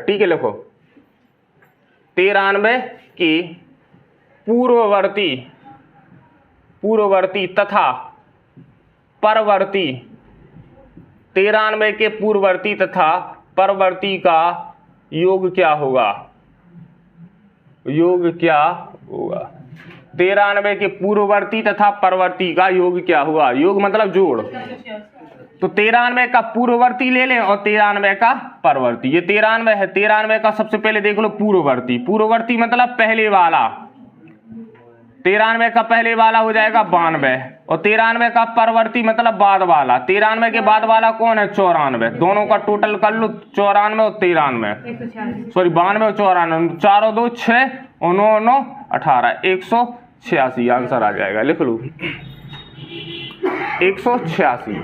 ठीक है, लिखो 93 की पूर्ववर्ती तथा परवर्ती, 93 के पूर्ववर्ती तथा परवर्ती का योग क्या होगा? योग क्या होगा? 93 के पूर्ववर्ती तथा परवर्ती का योग क्या होगा? योग मतलब जोड़। तो 93 का पूर्ववर्ती ले लें और 93 का परवर्ती। ये 93 है, 93 का सबसे पहले देख लो पूर्ववर्ती। पूर्ववर्ती मतलब पहले वाला, 93 का पहले वाला हो जाएगा 92, और 93 का परवर्ती मतलब बाद वाला। 93 के बाद वाला कौन है? 94। दोनों का टोटल कर लो, 94 और 93, सॉरी 92 और 94, 4 और 2 6 और 9 9 18, 186 आंसर आ जाएगा। लिख लो 186।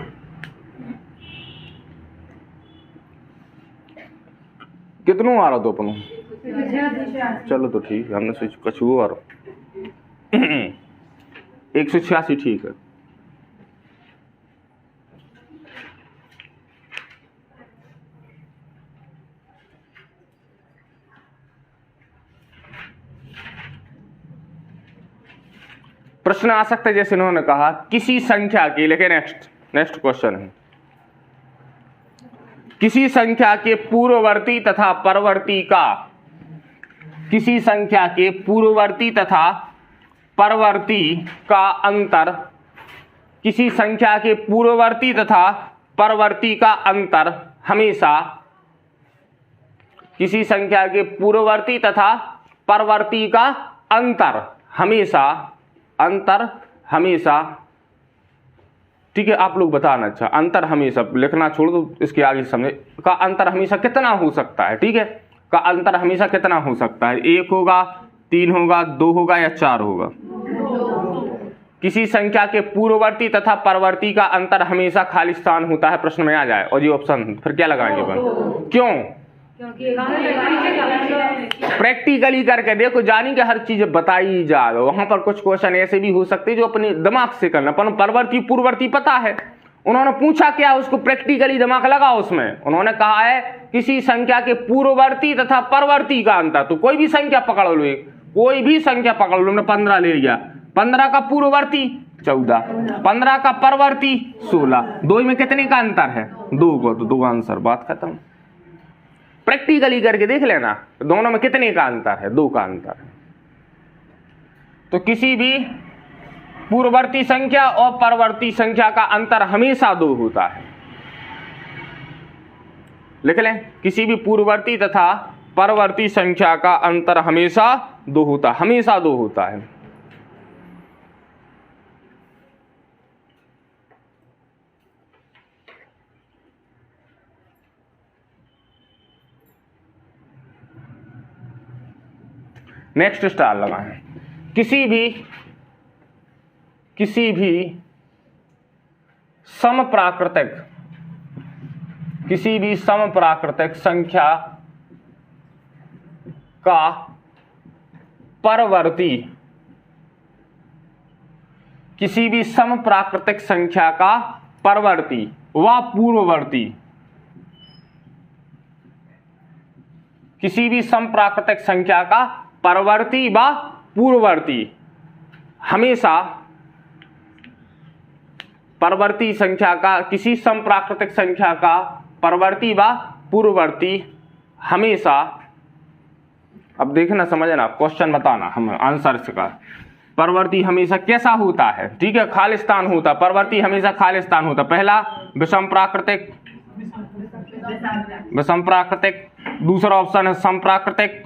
कितनों आ रहा तो अपनों? चलो तो ठीक है, हमने सोच कछुओ आ रहा 186 ठीक है। प्रश्न आ सकता है जैसे इन्होंने कहा किसी संख्या की, लेकिन नेक्स्ट क्वेश्चन है, किसी संख्या के पूर्ववर्ती तथा परवर्ती का, किसी संख्या के पूर्ववर्ती तथा परवर्ती का अंतर, किसी संख्या के पूर्ववर्ती तथा परवर्ती का अंतर हमेशा, किसी संख्या के पूर्ववर्ती तथा परवर्ती का अंतर हमेशा, ठीक है आप लोग बताना। अच्छा, अंतर हमेशा लिखना छोड़ दो, इसके आगे समझे। का अंतर हमेशा कितना हो सकता है? ठीक है, का अंतर हमेशा कितना हो सकता है? 1 होगा, 3 होगा, 2 होगा या 4 होगा? किसी संख्या के पूर्ववर्ती तथा परवर्ती का अंतर हमेशा खाली स्थान होता है, प्रश्न में आ जाए। और ये ऑप्शन फिर क्या लगाएंगे अपन? क्यों? प्रैक्टिकली करके देखो, जानी कि हर चीज बताई जा रहा। वहां पर कुछ क्वेश्चन ऐसे भी हो सकते जो अपने दिमाग से करना, अपन परवर्ती पूर्ववर्ती पता है, उन्होंने पूछा क्या, उसको प्रैक्टिकली दिमाग लगाओ। उसमें उन्होंने कहा है किसी संख्या के पूर्ववर्ती तथा परवर्ती का अंतर। तो कोई भी संख्या पकड़ लो, कोई भी संख्या पकड़ लो, हमने 15 ले लिया, 15 का पूर्ववर्ती 14, 15 का परवर्ती 16, 2 में कितने का अंतर है? 2 को, तो 2 आंसर, बात खत्म। प्रैक्टिकली करके देख लेना दोनों में कितने का अंतर है, 2 का अंतर है। तो किसी भी पूर्ववर्ती संख्या और परवर्ती संख्या का अंतर हमेशा 2 होता है। लिख लें, किसी भी पूर्ववर्ती तथा परवर्ती संख्या का अंतर हमेशा 2 होता है, हमेशा 2 होता है। नेक्स्ट स्टार लगाएं। किसी भी समप्राकृतिक संख्या का परवर्ती, किसी भी समप्राकृतिक संख्या का परवर्ती व पूर्ववर्ती, किसी भी समप्राकृतिक संख्या का परवर्ती व पूर्ववर्ती हमेशा, परवर्ती संख्या का, किसी समप्राकृतिक संख्या का परवर्ती व पूर्ववर्ती हमेशा, अब देखना समझना, क्वेश्चन बताना, हम आंसर इसका, परवर्ती हमेशा कैसा होता है? ठीक है, खालिस्तान होता, परवर्ती हमेशा खालिस्तान होता। पहला विषम प्राकृतिक, दूसरा ऑप्शन है समप्राकृतिक,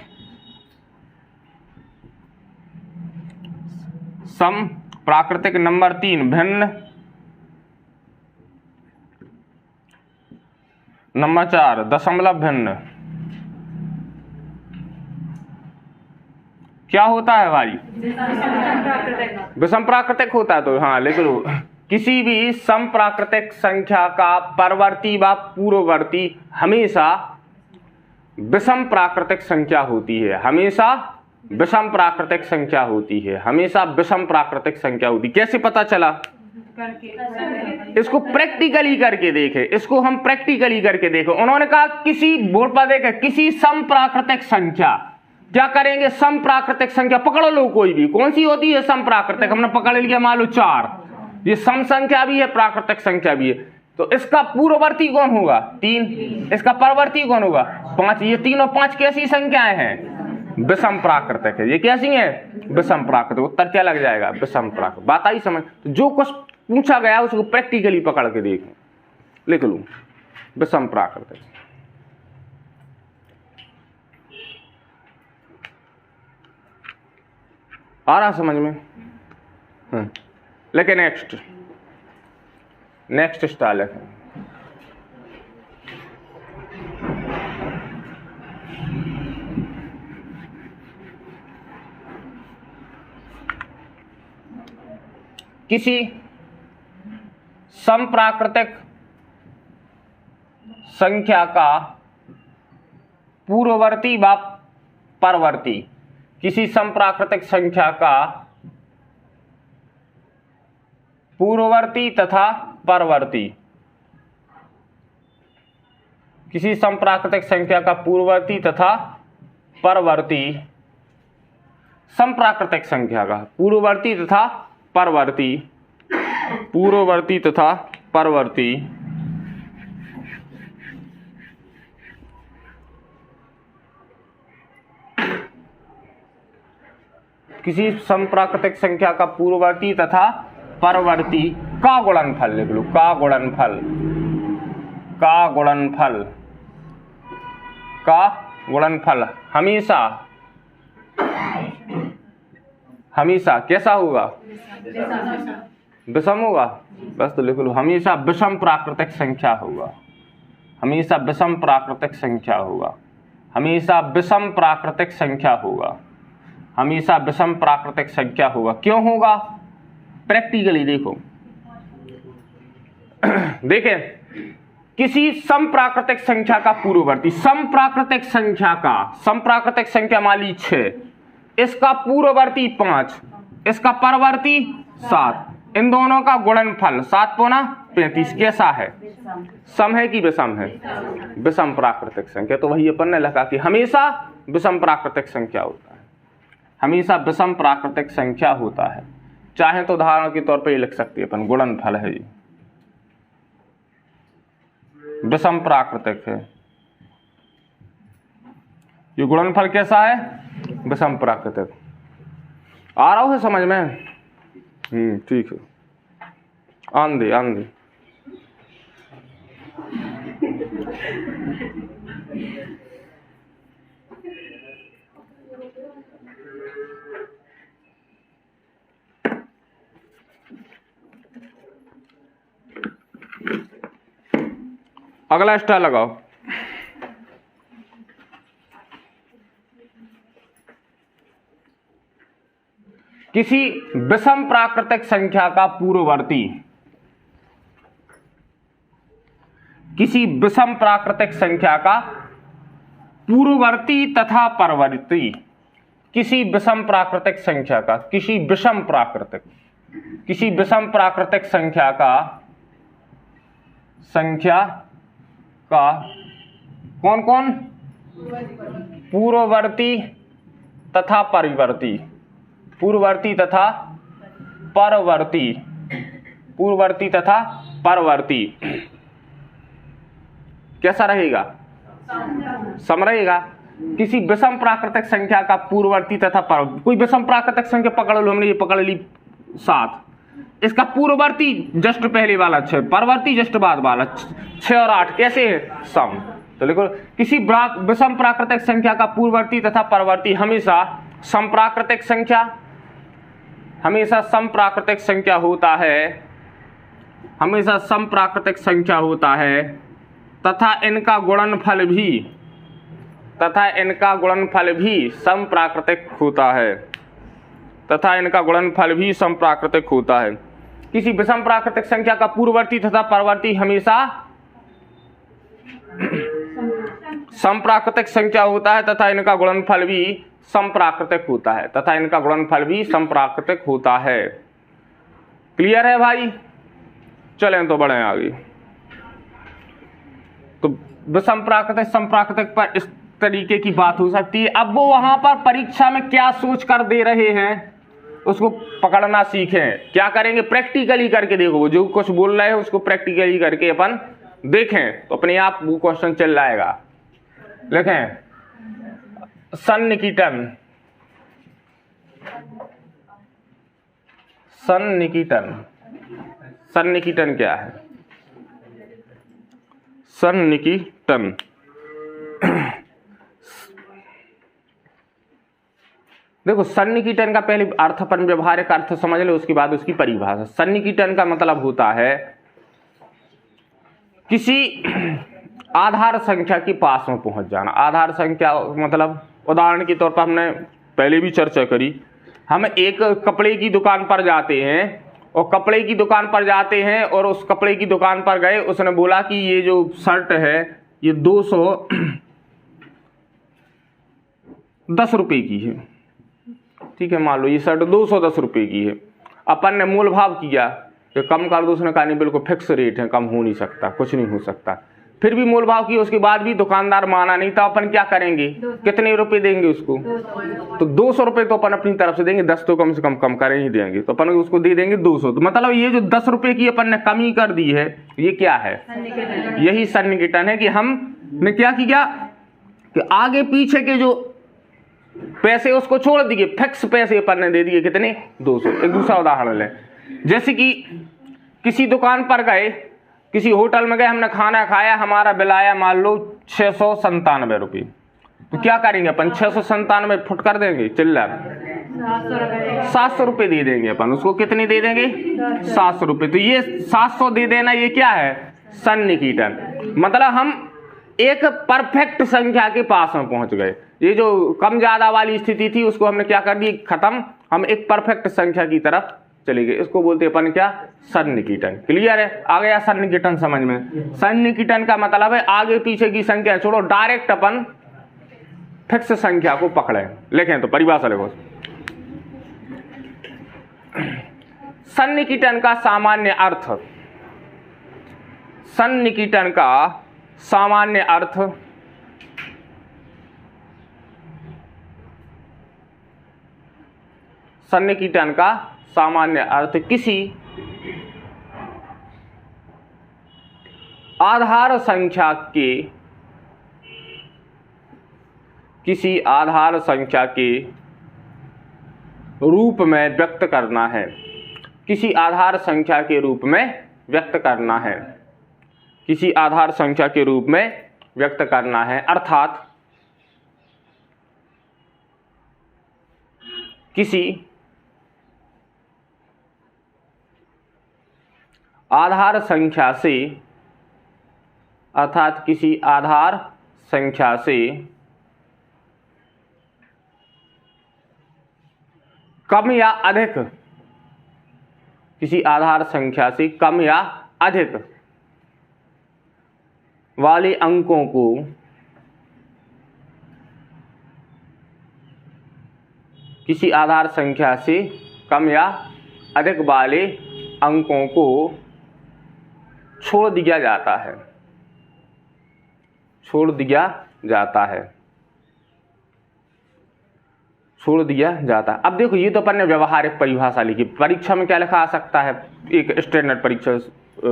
समप्राकृतिक, नंबर 3 भिन्न, नंबर 4 दशमलव भिन्न। क्या होता है भाई? विषम प्राकृतिक होता है। तो हाँ लिख लो, किसी भी समप्राकृतिक संख्या का परवर्ती व पूर्ववर्ती हमेशा विषम प्राकृतिक संख्या होती है, हमेशा विषम प्राकृतिक संख्या होती है, हमेशा विषम प्राकृतिक संख्या होती है। कैसे पता चला? इसको प्रैक्टिकली करके देखे, इसको हम प्रैक्टिकली करके देखे। उन्होंने कहा किसी बोर्ड पर देखे किसी समप्राकृतिक संख्या, क्या करेंगे, समप्राकृतिक संख्या पकड़ लो कोई भी, कौन सी होती है समप्राकृतिक, हमने पकड़ लिया मान लो 4, ये सम संख्या भी है प्राकृतिक संख्या भी है, तो इसका पूर्ववर्ती कौन होगा 3, इसका परवर्ती कौन होगा 5, ये 3 और 5 कैसी संख्याएं हैं, विषम प्राकृतिक है। ये कैसी है, विषम प्राकृतिक। उत्तर क्या लग जाएगा, विषम प्राकृतिक। बात आई समझ। तो जो कुछ पूछा गया उसको प्रैक्टिकली पकड़ के देखें, लिख लूं विषम प्राकृतिक। आ रहा समझ में। लेकिन नेक्स्ट स्टाइल है, किसी समप्राकृतिक संख्या का पूर्ववर्ती व परवर्ती, किसी समप्राकृतिक संख्या का पूर्ववर्ती तथा परवर्ती, किसी समप्राकृतिक संख्या का पूर्ववर्ती तथा परवर्ती, समप्राकृतिक संख्या का पूर्ववर्ती तथा परवर्ती, पूर्ववर्ती तथा परवर्ती किसी समप्राकृतिक संख्या का पूर्ववर्ती तथा परवर्ती का गुणनफल लिख लो, का गुणनफल, का गुणनफल, का गुणनफल हमेशा कैसा होगा, विषम होगा। बस तो लिख लो, हमेशा विषम प्राकृतिक संख्या होगा, हमेशा विषम प्राकृतिक संख्या होगा, हमेशा विषम प्राकृतिक संख्या होगा, हमेशा विषम प्राकृतिक संख्या होगा। क्यों होगा, प्रैक्टिकली देखो। देखें, किसी समप्राकृतिक संख्या का पूर्ववर्ती, समप्राकृतिक संख्या मान ली 6, इसका पूर्ववर्ती 5, इसका परवर्ती 7, इन दोनों का गुणनफल 7 पौना 35 कैसा है, सम है कि विषम है, विषम प्राकृतिक संख्या। तो वही अपन ने लिखा कि हमेशा विषम प्राकृतिक संख्या होता है, हमेशा विषम प्राकृतिक संख्या होता है। चाहे तो उदाहरण के तौर पर ये लिख सकते हैं अपन, गुणनफल है ये, विषम प्राकृतिक है, ये गुणनफल कैसा है, विषम प्राकृतिक। आ रहा है समझ में। ठीक है, आंधी अगला स्टार लगाओ। किसी विषम प्राकृतिक संख्या का पूर्ववर्ती, किसी विषम प्राकृतिक संख्या का पूर्ववर्ती तथा परवर्ती, किसी विषम प्राकृतिक संख्या का, किसी विषम प्राकृतिक संख्या का कौन कौन, पूर्ववर्ती तथा परिवर्ती, पूर्ववर्ती तथा परवर्ती, पूर्ववर्ती तथा परवर्ती कैसा रहेगा, सम रहेगा। किसी विषम प्राकृतिक संख्या का पूर्ववर्ती तथा परवर्ती, कोई विषम प्राकृतिक संख्या पकड़ लो, हमने ये पकड़ ली 7, इसका पूर्ववर्ती जस्ट पहले वाला 6, परवर्ती जस्ट बाद वाला 6 और 8 कैसे है, सम। तो देखो, किसी विषम प्राकृतिक संख्या का पूर्ववर्ती तथा परवर्ती हमेशा समप्राकृतिक संख्या, हमेशा समप्राकृतिक संख्या होता है, हमेशा समप्राकृतिक संख्या होता है, तथा इनका गुणनफल भी समप्राकृतिक होता है, तथा इनका गुणनफल भी समप्राकृतिक होता है। किसी विषम प्राकृतिक संख्या का पूर्ववर्ती तथा परवर्ती हमेशा समप्राकृतिक संख्या होता है, तथा इनका गुणनफल भी समप्राकृतिक होता है, तथा इनका गुणनफल भी समप्राकृतिक होता है। क्लियर है भाई। चलें तो बढ़े आगे। तो विषम प्राकृतिक संप्राकृतिक पर इस तरीके की बात हो सकती है। अब वो वहां पर परीक्षा में क्या सोच कर दे रहे हैं उसको पकड़ना सीखें। क्या करेंगे, प्रैक्टिकली करके देखो, वो जो कुछ बोल रहे हैं उसको प्रैक्टिकली करके अपन देखें तो अपने आप वो क्वेश्चन चल जाएगा। देखें, सन्निकीटन, सन्निकीटन, सन्निकीटन क्या है? सन्निकीटन देखो, सन्निकीटन का पहले अर्थ अपन व्यवहारिक अर्थ समझ ले, उसके बाद उसकी परिभाषा। सन्निकीटन का मतलब होता है किसी आधार संख्या के पास में पहुंच जाना। आधार संख्या मतलब उदाहरण के तौर पर हमने पहले भी चर्चा करी, हम एक कपड़े की दुकान पर जाते हैं और कपड़े की दुकान पर जाते हैं और उस कपड़े की दुकान पर गए, उसने बोला कि ये जो शर्ट है ये 210 रुपये की है, ठीक है, मान लो ये शर्ट 210 रुपये की है। अपन ने मोल भाव किया कि कम कर दो, उसने कहा नहीं बिल्कुल फिक्स रेट है, कम हो नहीं सकता, कुछ नहीं हो सकता। फिर भी मोल भाव किया, उसके बाद भी दुकानदार माना नहीं, तो अपन क्या करेंगे, कितने रुपए देंगे उसको? तो 200 रुपये तो अपन अपनी तरफ से देंगे, 10 तो कम से कम कम कर ही देंगे, तो अपन उसको दे देंगे 200। तो मतलब ये जो 10 रुपये की अपन ने कमी कर दी है, ये क्या है? यही सन्निकीटन है कि हमने क्या किया कि आगे पीछे के जो पैसे उसको छोड़ दिए, फिक्स पैसे अपन ने दे दिए, कितने? 200। एक दूसरा उदाहरण लें, जैसे कि किसी दुकान पर गए, किसी होटल में गए, हमने खाना खाया, हमारा बिल आया मान लो 697 रुपये, तो क्या करेंगे अपन? 697 फुट कर देंगे चिल्लर, 700 रुपये दे देंगे अपन उसको। कितने दे देंगे? 700 रुपये। तो ये 700 दे देना, ये क्या है? सन्निकीटन। मतलब हम एक परफेक्ट संख्या के पास में पहुंच गए। ये जो कम ज्यादा वाली स्थिति थी उसको हमने क्या कर दी, खत्म, हम एक परफेक्ट संख्या की तरफ चले गए। इसको बोलते अपन क्या? सन्निकीटन। क्लियर है? आ गया सन्निकीटन समझ में? सन्निकीटन का मतलब है आगे पीछे की संख्या छोड़ो, डायरेक्ट अपन फिक्स संख्या को पकड़े। लिखें तो परिभाषा लिखो, सन्निकीटन का सामान्य अर्थ, सन्निकीटन का सामान्य अर्थ सन्निकीटन का सामान्य अर्थ किसी आधार संख्या के, किसी आधार संख्या के रूप में व्यक्त करना है। किसी आधार संख्या के रूप में व्यक्त करना है, किसी आधार संख्या के रूप में व्यक्त करना है, अर्थात किसी आधार संख्या से, अर्थात किसी आधार संख्या से कम या अधिक, किसी आधार संख्या से कम या अधिक वाले अंकों को किसी आधार संख्या से कम या अधिक वाले अंकों को छोड़ दिया जाता है, छोड़ दिया जाता है, छोड़ दिया जाता है। अब देखो, ये तो अपन ने व्यवहारिक परिभाषा लिखी, परीक्षा में क्या लिखा आ सकता है? एक स्टैंडर्ड परीक्षा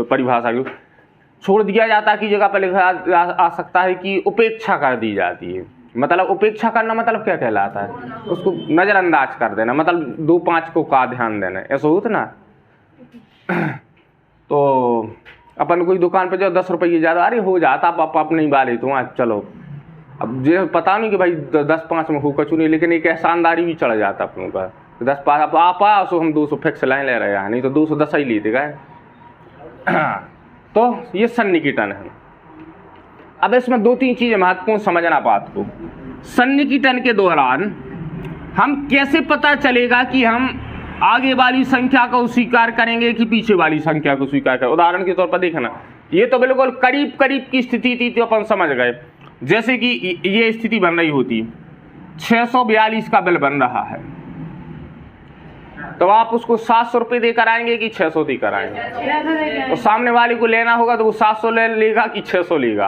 परिभाषा की छोड़ दिया जाता की जगह पर लिखा आ सकता है कि उपेक्षा कर दी जाती है। मतलब उपेक्षा करना मतलब क्या कहलाता है? उसको नजरअंदाज कर देना, मतलब 2-5 को का ध्यान देना, ऐसा होता ना। तो अपन कोई दुकान पे जाओ, 10 रुपये ज़्यादा, अरे हो जाता, आप अपनी बारी तो आज चलो, अब ये पता नहीं कि भाई 10-5 में हो कचू नहीं, लेकिन एक एहसानदारी भी चढ़ जाता अपनों का, 10-5 आप आओ सो हम 200 फिक्स लाइन ले रहे हैं, नहीं तो 210 ही लेते गए। तो ये सन्निकीटन है। अब इसमें 2-3 चीजें महत्वपूर्ण समझना बात को। सन्निकीटन के दौरान हम कैसे पता चलेगा कि हम आगे वाली संख्या को स्वीकार करेंगे कि पीछे वाली संख्या को स्वीकार करें? उदाहरण के तौर पर देखना, ये तो बिल्कुल करीब करीब की स्थिति थी तो अपन समझ गए। जैसे कि ये स्थिति बन रही होती, 642 का बिल बन रहा है, तो आप उसको 700 रुपये देकर आएंगे कि 600 देकर आएंगे? तो सामने वाले को लेना होगा तो वो 700 ले लेगा कि 600 लेगा?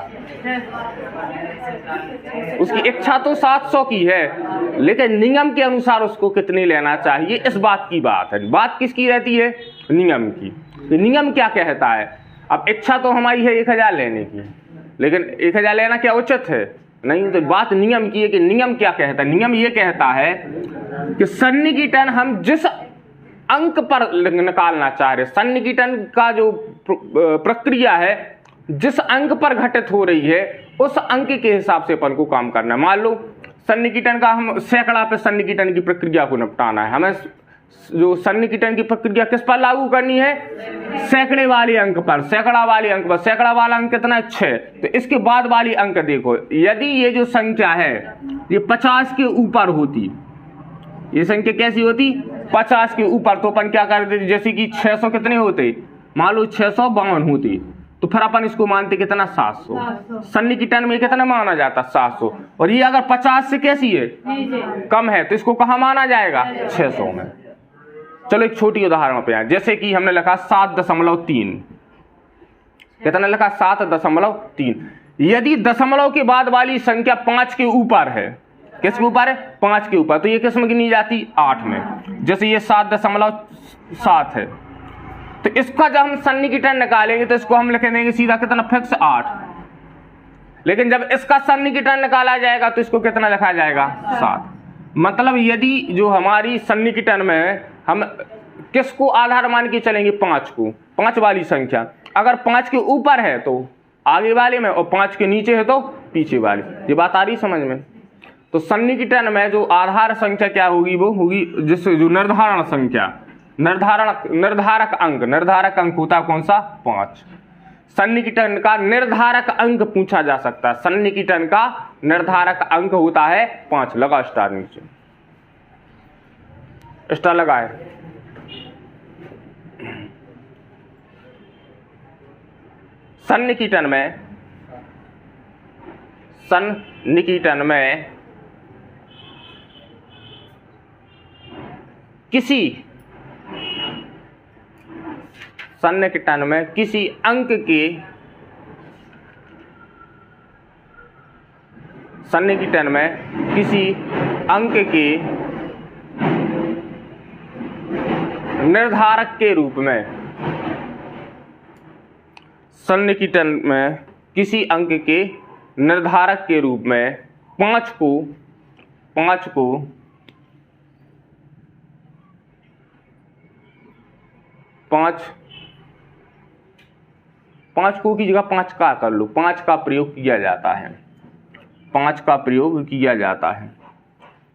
उसकी इच्छा तो 700 की है, लेकिन नियम के अनुसार उसको कितनी लेना चाहिए, इस बात की बात है। बात किसकी रहती है? नियम की। तो नियम क्या कहता है? अब इच्छा तो हमारी है 1000 लेने की, लेकिन 1000 लेना क्या उचित है? नहीं। तो बात नियम की है कि नियम क्या कहता है। नियम ये कहता है कि सन्निकटन हम जिस अंक पर निकालना चाह रहे, सन्निकटन का जो प्रक्रिया है जिस अंक पर घटित हो रही है उस अंक के हिसाब से अपन को काम करना है। मान लो सन्निकटन का हम सैकड़ा पे सन्निकटन की प्रक्रिया को निपटाना है, हमें जो सन्निकटन की प्रक्रिया किस पर लागू करनी है? सैकड़े वाले अंक पर, सैकड़ा वाले अंक पर। सैकड़ा वाला अंक कितना? 6। तो इसके बाद वाली अंक देखो, यदि ये जो संख्या है ये 50 के ऊपर होती, ये संख्या कैसी होती? 50 के ऊपर, तो अपन क्या कर देते? जैसे कि 600 कितने होते? मान लो 652 होती, तो फिर अपन इसको मानते कितना? 700। सन्निकटन में कितना माना जाता? 700। और ये अगर 50 से कैसी है? कम है, तो इसको कहाँ माना जाएगा? 600 में। चलो एक छोटी उदाहरण पे आए, जैसे कि हमने लिखा 7.3। कितना लिखा? 7.3। यदि दशमलव के बाद वाली संख्या 5 के ऊपर है, किसके ऊपर है? 5 के ऊपर, तो ये किस में गिनी जाती? 8 में। जैसे ये 7.7 है, तो इसका जब हम सन्निकटन निकालेंगे तो इसको हम लिख देंगे सीधा कितना? फिक्स 8। लेकिन जब इसका सन्निकटन निकाला जाएगा तो इसको कितना लिखा जाएगा? 7। मतलब यदि जो हमारी सन्निकटन में हम किसको आधार मान के चलेंगे? 5 को, 5 वाली संख्या। अगर 5 के ऊपर है तो आगे वाले में, और 5 के नीचे है तो पीछे वाले। ये बात आ रही समझ में? तो सन्निकटन में जो आधार संख्या क्या होगी? वो होगी जिससे जो निर्धारण संख्या, निर्धारक अंक होता है कौन सा? 5। सन्निकटन का निर्धारक अंक पूछा जा सकता है। सन्निकटन का निर्धारक अंक होता है 5। लगा स्टार, नीचे स्टार लगा है। सन्निकटन में किसी अंक के सन्निकटन में किसी अंक के निर्धारक के रूप में, सन्निकटन में किसी अंक के निर्धारक के रूप में 5 को की जगह 5 का कर लो, 5 का प्रयोग किया जाता है। 5 का प्रयोग किया जाता है।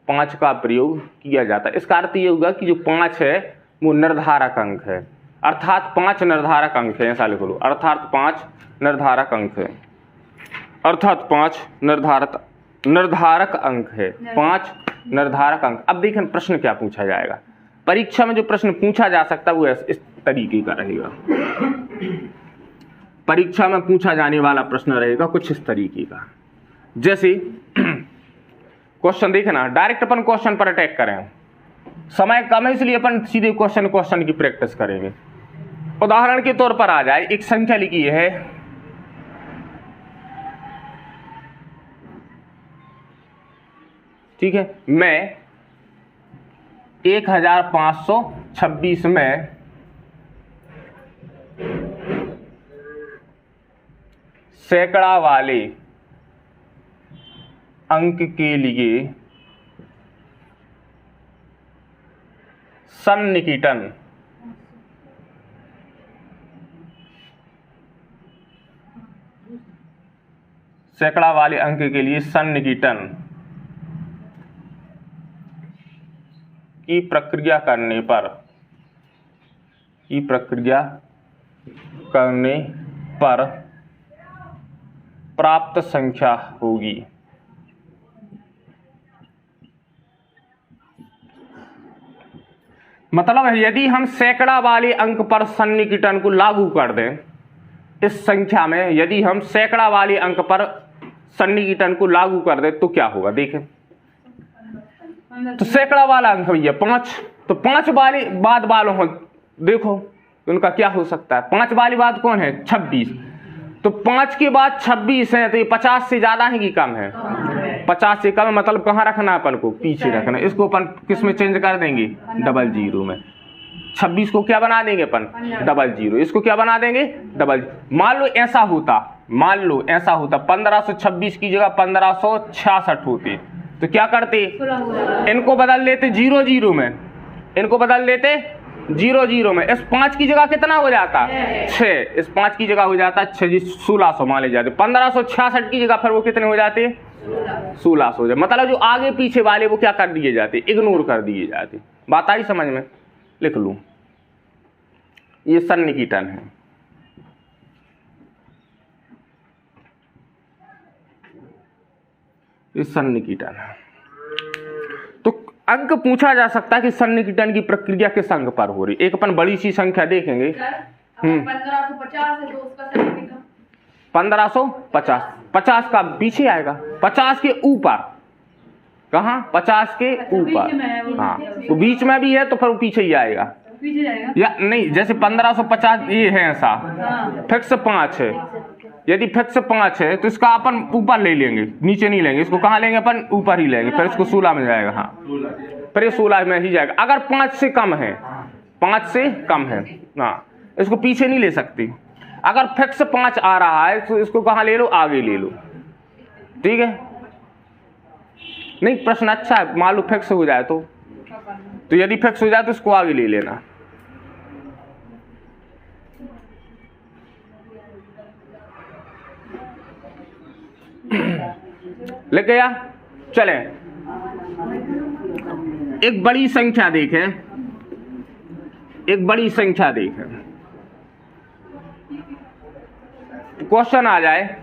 5 का प्रयोग किया जाता है। इसका अर्थ ये होगा कि जो 5 है वो निर्धारक अंक है, अर्थात 5 निर्धारक अंक है। ऐसा लिख लो, अर्थात 5 निर्धारक अंक है, अर्थात 5 निर्धारक अंक है। 5 निर्धारक अंक। अब देखें प्रश्न क्या पूछा जाएगा। परीक्षा में जो प्रश्न पूछा जा सकता है वो इस तरीके का रहेगा। परीक्षा में पूछा जाने वाला प्रश्न रहेगा कुछ इस तरीके का। जैसे क्वेश्चन देखना, डायरेक्ट अपन क्वेश्चन पर अटैक करें, समय कम है इसलिए अपन सीधे क्वेश्चन की प्रैक्टिस करेंगे। उदाहरण के तौर पर आ जाए, एक संख्या लिखी है ठीक है, मैं 1526 में सैकड़ा वाले अंक के लिए सन्निकटन सैकड़ा वाले अंक के लिए सन्निकटन की प्रक्रिया करने पर प्राप्त संख्या होगी। मतलब यदि हम सैकड़ा वाले अंक पर सन्निकटन को लागू कर दें, इस संख्या में यदि हम सैकड़ा वाले अंक पर सन्निकटन को लागू कर दें तो क्या होगा देखें। तो सैकड़ा वाला अंक भैया 5, तो 5 वाले बाद वालों हो, देखो उनका क्या हो सकता है। 5 वाली बात कौन है? 26। तो 5 के बाद 26 है, तो ये 50 से ज्यादा है कि कम है? 50 से कम है, मतलब कहाँ रखना है अपन को? पीछे रखना। इसको अपन किस में चेंज कर देंगे? 00 में। 26 को क्या बना देंगे अपन? 00। इसको क्या बना देंगे? 00। मान लो ऐसा होता, 1526 की जगह 1566 होती, तो क्या करते? इनको बदल लेते 00 में, इनको बदल लेते 00 में। इस 5 की जगह कितना हो जाता? 6। इस 5 की जगह हो जाता 6 जी, 1600 मान ले जाते। 1566 की जगह फिर वो कितने हो जाते? 1600 हो जाते। मतलब जो आगे पीछे वाले वो क्या कर दिए जाते? इग्नोर कर दिए जाते। बात आई समझ में? लिख लूं, ये सन्निकटन है। ये सन्निकटन है। तो अंक पूछा जा सकता है कि सन्निकटन की प्रक्रिया किस अंक पर हो रही। एक अपन बड़ी सी संख्या देखेंगे। 1550 है, तो उसका सन्निकटन 1550। 50 का पीछे आएगा, 50 के ऊपर। कहाँ? 50 के ऊपर। हाँ, तो बीच में भी है तो फिर वो पीछे ही आएगा। पीछे जाएगा या नहीं, जैसे 1550 ये है ऐसा, फिक्स 5 है। यदि फिक्स 5 है तो इसका अपन ऊपर ले लेंगे, नीचे नहीं लेंगे। इसको कहाँ लेंगे अपन? ऊपर ही लेंगे। फिर इसको 16 में जाएगा। हाँ, फिर ये 16 में ही जाएगा। अगर 5 से कम है, 5 से कम है, हाँ, इसको पीछे नहीं ले सकती। अगर फिक्स 5 आ रहा है तो इसको कहाँ ले लो? आगे ले लो। ठीक है? नहीं, प्रश्न अच्छा है। मान लो फिक्स हो जाए तो यदि फिक्स हो जाए तो इसको आगे ले लेना। लिख गया? चले, एक बड़ी संख्या देखें, एक बड़ी संख्या देखें। क्वेश्चन आ जाए,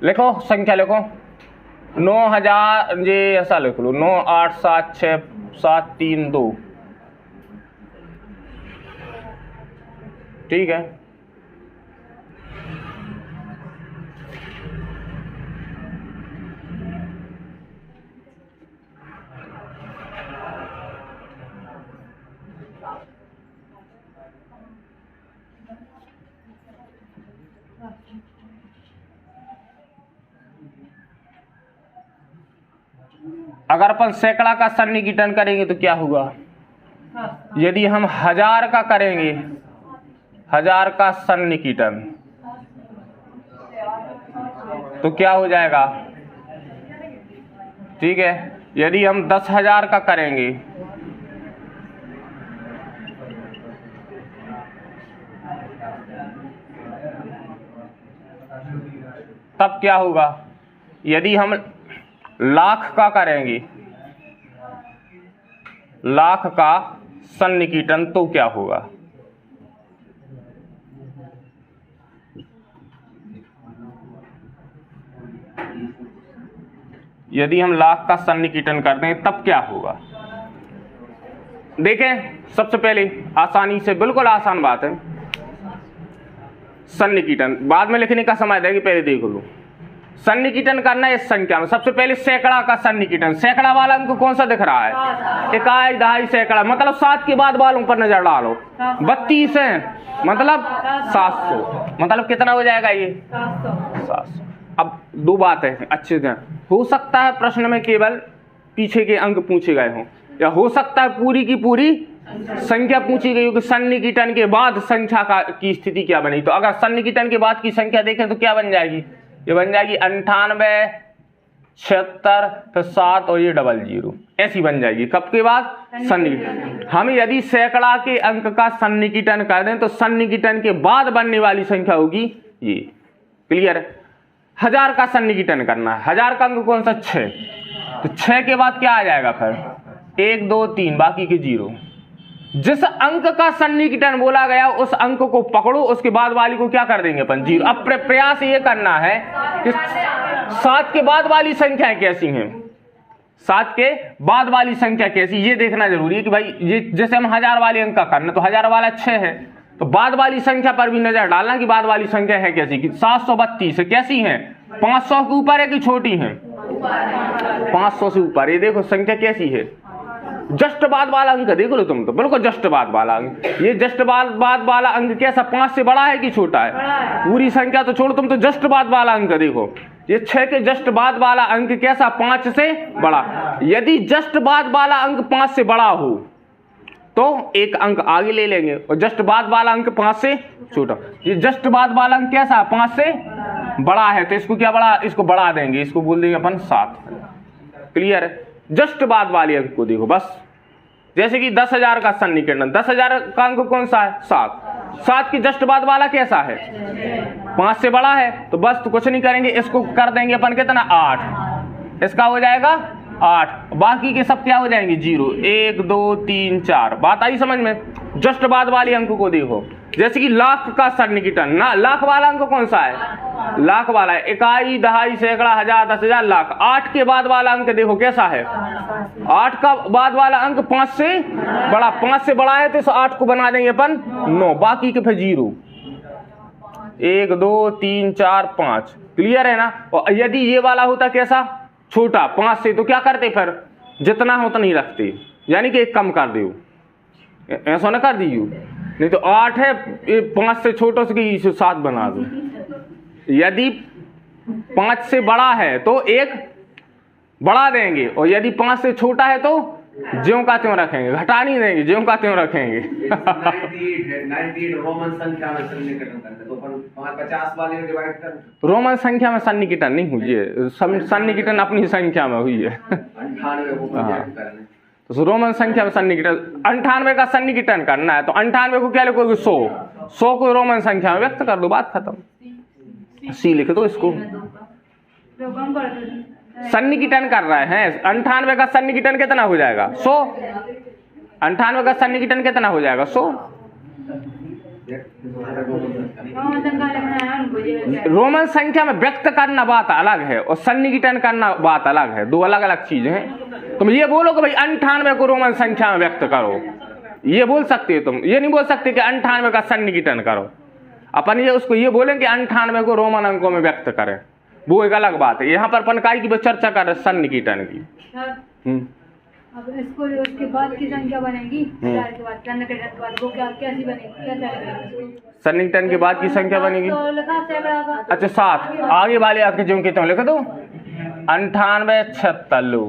लिखो संख्या, लिखो 9000, ये ऐसा लिख लो 9876732। ठीक है? अगर अपन सैकड़ा का सन्निकटन करेंगे तो क्या होगा? यदि हम 1000 का करेंगे, 1000 का सन्निकटन, तो क्या हो जाएगा? ठीक है? यदि हम 10,000 का करेंगे, तब क्या होगा? यदि हम लाख का करेंगे, लाख का सन्निकटन, तो क्या होगा? यदि हम लाख का सन्निकटन कर दें तब क्या होगा? देखें, सबसे पहले आसानी से, बिल्कुल आसान बात है, सन्निकटन बाद में लिखने का समय देगी, पहले देख लो। सन्निकटन करना है इस संख्या में। सबसे पहले सैकड़ा का सन्निकटन। सैकड़ा वाला अंक कौन सा दिख रहा है? इकाई, दहाई, सैकड़ा। मतलब 7 के बाद वालों पर नजर डालो। 32 है, मतलब 700। मतलब कितना हो जाएगा ये? 700। अब दो बात है अच्छे से, हो सकता है प्रश्न में केवल पीछे के अंक पूछे गए हों, या हो सकता है पूरी की पूरी संख्या पूछी गई हो कि सन्निकटन के बाद संख्या की स्थिति क्या बनी। तो अगर सन्निकटन के बाद की संख्या देखें तो क्या बन जाएगी? ये बन जाएगी 98, 76, फिर 7 और ये 00, ऐसी बन जाएगी। कब के बाद? सन्निकटन। हम यदि सैकड़ा के अंक का सन्निकटन कर दें तो सन्निकटन के बाद बनने वाली संख्या होगी ये। क्लियर है? 1000 का सन्निकटन करना है। 1000 का अंक कौन सा? 6। तो 6 के बाद क्या आ जाएगा फिर? 1, 2, 3, बाकी के 0। जिस अंक का सन्निकटन बोला गया उस अंक को पकड़ो, उसके बाद वाली को क्या कर देंगे अपन? 0। अब प्रयास ये करना है कि 7 के बाद वाली संख्याएं कैसी हैं, 7 के बाद वाली संख्या कैसी, ये देखना जरूरी है कि भाई ये जैसे हम 1000 वाले अंक का करना, तो 1000 वाला 6 है, तो बाद वाली संख्या पर भी नजर डालना कि बाद वाली संख्या है कैसी, कि 732 है, कैसी है? 500 के ऊपर है कि छोटी है? 500 से ऊपर। ये देखो संख्या कैसी है? जस्ट बाद वाला अंक देखो लो तुम तो, बिल्कुल जस्ट बाद वाला अंक। ये जस्ट बाद वाला अंक कैसा 5 से बड़ा है कि छोटा है? पूरी संख्या तो छोड़ो, तुम तो जस्ट बाद वाला अंक देखो। ये 6 के जस्ट बाद वाला अंक कैसा 5 से बड़ा। यदि जस्ट बाद वाला अंक 5 से बड़ा हो तो एक अंक आगे ले लेंगे, और जस्ट बाद वाला अंक 5 से छोटा। ये जस्ट बाद वाला अंक कैसा 5 से बड़ा है, तो इसको क्या बड़ा, इसको बढ़ा देंगे, इसको बोल देंगे अपन 7। क्लियर है? जस्ट बाद वाले अंक को देखो बस। जैसे कि 10,000 का सन्निकटन, 10,000 का अंक कौन सा है? 7। 7 की जस्ट बाद वाला कैसा है? 5 से बड़ा है, तो बस तो कुछ नहीं करेंगे, इसको कर देंगे अपन कितना 8। इसका हो जाएगा 8, बाकी के सब क्या हो जाएंगे 0। 1 2 3 4। बात आई समझ में? जस्ट बाद वाले अंक को देखो, जैसे कि लाख का सन्निकटन ना, लाख वाला अंक कौन सा है? लाख वाला है। इकाई, दहाई, सैकड़ा, हजार, 10,000, लाख। 8 के बाद वाला अंक देखो कैसा है? 8 का बाद वाला अंक 5 से बड़ा। 5 से बड़ा है तो इस 8 को बना देंगे अपन 9, बाकी के फिर 0। 1 2 3 4 5। क्लियर है ना? और यदि ये वाला होता कैसा? छोटा 5 से, तो क्या करते फिर? जितना हो उतना ही रखते, यानी कि एक कम कर दो, ऐसा ना कर दीजिए। नहीं तो 8 है, 5 से छोटा उसकी 7 बना दो। यदि 5 से बड़ा है तो एक बढ़ा देंगे, और यदि 5 से छोटा है तो ज्यों का त्यों रखेंगे, घटा नहीं देंगे, ज्यों का त्यों रखेंगे। 98 रोमन संख्या में सन्निकटन करते तो 50 वाले में डिवाइड कर। रोमन संख्या में सन्निकटन नहीं हुई है, सन्निकटन अपनी संख्या में हुई है। 98 को प्रोजेक्ट करने, तो रोमन संख्या में सन्निकटन 98 का सन्निकटन करना है, तो 98 को क्या लिखोगे? 100। 100 को रोमन संख्या में व्यक्त कर दो, बात खत्म। सी लिख दो इसको। सन्निकटन कर रहे हैं, 98 का सन्निकटन कितना हो जाएगा? 100। 98 का सन्निकटन कितना हो जाएगा? 100। रोमन संख्या में व्यक्त करना बात अलग है, और सन्निकटन करना बात अलग है, दो अलग अलग चीजें हैं। तुम ये बोलो कि भाई 98 को रोमन संख्या में व्यक्त करो, ये बोल सकते हो तुम। ये नहीं बोल सकते कि 98 का सन्निकटन करो। अपन ये उसको ये बोलें कि 98 को रोमन अंकों में व्यक्त करें, वो एक अलग बात है। यहाँ पर अपन काय की चर्चा कर रहे हैं? सन्निकटन की। अब इसको उसके बाद की संख्या बनेगी, के बाद सन्निकटन के बाद वो क्या कैसी बनेगी, क्या चलेगी? सन्निकटन के बाद की संख्या बनेगी, तो लिखा सैकड़ा का। अच्छा 7। आगे वाले अंक जो कहते हो लिख दो 98 76 लो।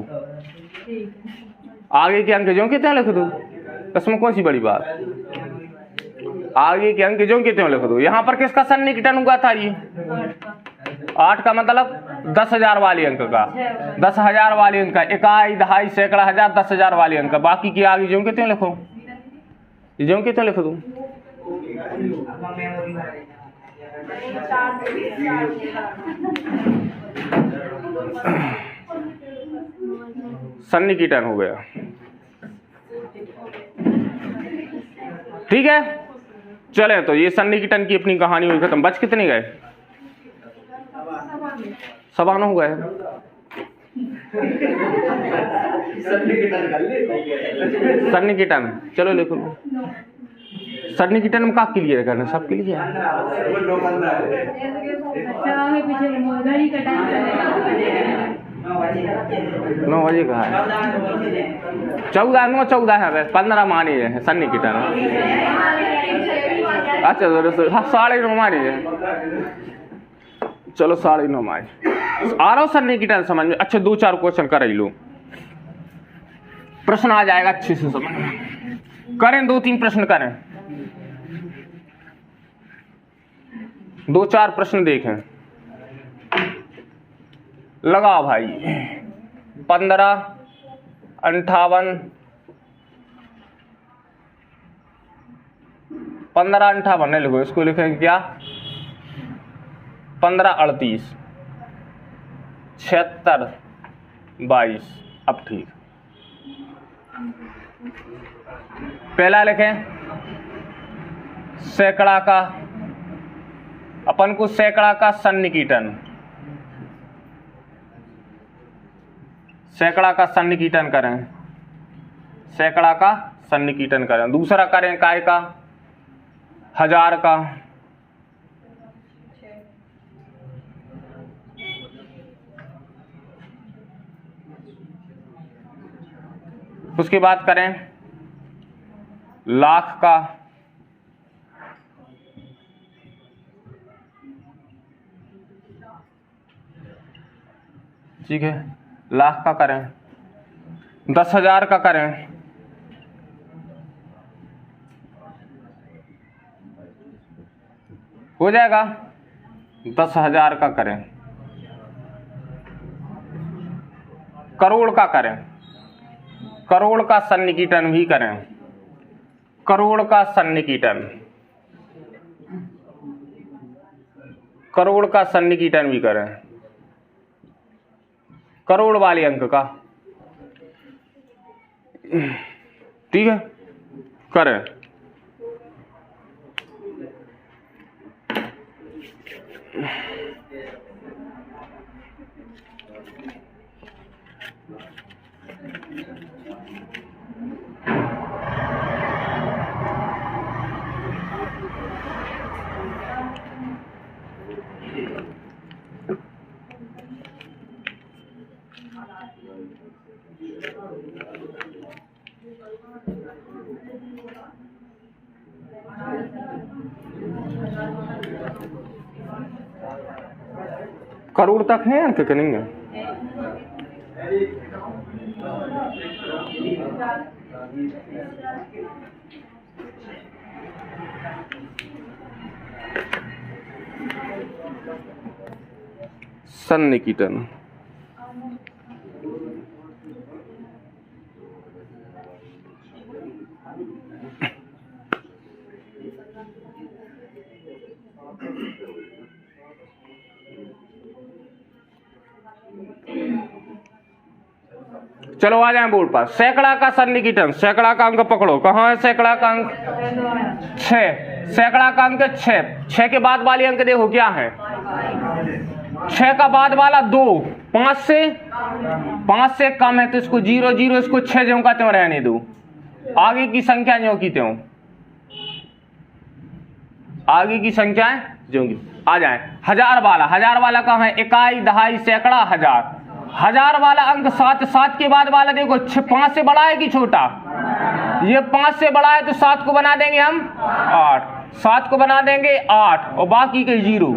आगे के अंक जो कहते हैं लिख दो, इसमें कौन सी बड़ी बात? आगे के अंक जो कहते हैं लिख दो। यहाँ पर किसका सन्निकटन हुआ था? ये 8 का मतलब 10,000 वाले अंक का, 10,000 वाले अंक का। इकाई, दहाई, सैकड़ा, हजार, 10,000 वाले अंक का। बाकी की आगे जो कहते हैं लिखो, जो कहते हैं लिख दो। सन्निकटन हो गया, ठीक है। चले तो ये सन्निकटन की अपनी कहानी हुई खत्म। बच कितने गए? 9 हो गए। सन्निकटन चलो लिखो। सन्निकटन में का क्लियर करना? सब क्लियर। आगे पीछे घड़ी का टाइम 9 बजे का है। 14 है, 15 मानी है सन्निकटन। अच्छा 9:30 मानी है। चलो 9:30 मानी आ रहा सन्निकटन समझ में। अच्छा 2-4 क्वेश्चन कर लो, प्रश्न आ जाएगा अच्छे से समझ में। करें 2-3 प्रश्न करें, 2-4 प्रश्न देखें। लगाओ भाई 15 58 15 58 नहीं लिखो, इसको लिखेंगे क्या? 15 38 76 22। अब ठीक, पहला लिखें सैकड़ा का। अपन को सैकड़ा का सन्निकटन, सैकड़ा का सन्निकटन करें, सैकड़ा का सन्निकटन करें। दूसरा करें काय का? 1000 का। उसके बाद करें लाख का, ठीक है, लाख का करें, 10,000 का करें, हो जाएगा। 10,000 का करें, करोड़ का करें, करोड़ का सन्निकीटन भी करें, करोड़ का सन्निकीटन, करोड़ का सन्निकीटन भी करें, करोड़ वाले अंक का, ठीक है, करें। करोड़ तक है अंक के नहीं है? सन्निकीटन, चलो आ जाए बोर्ड पर। सैकड़ा का सन्निकीटन, सैकड़ा का अंक पकड़ो, कहाँ है सैकड़ा का अंक? 6। सैकड़ा का अंक 6। 6 के बाद वाले अंक देखो क्या है? 6 का बाद वाला 2। 5 से कम है तो इसको 0 0, इसको 6 ज्यों का त्यों रहने दो, आगे की संख्या ज्यों की त्यों, आगे की संख्या ज्यों की। आ जाए हजार वाला, हजार वाला कहाँ है? इकाई, दहाई, सैकड़ा, हजार। हजार वाला अंक 7। 7 के बाद वाला देखो 5 से बड़ा है कि छोटा? ये 5 से बड़ा है तो 7 को बना देंगे हम 8, 7 को बना देंगे 8 और बाकी के 0।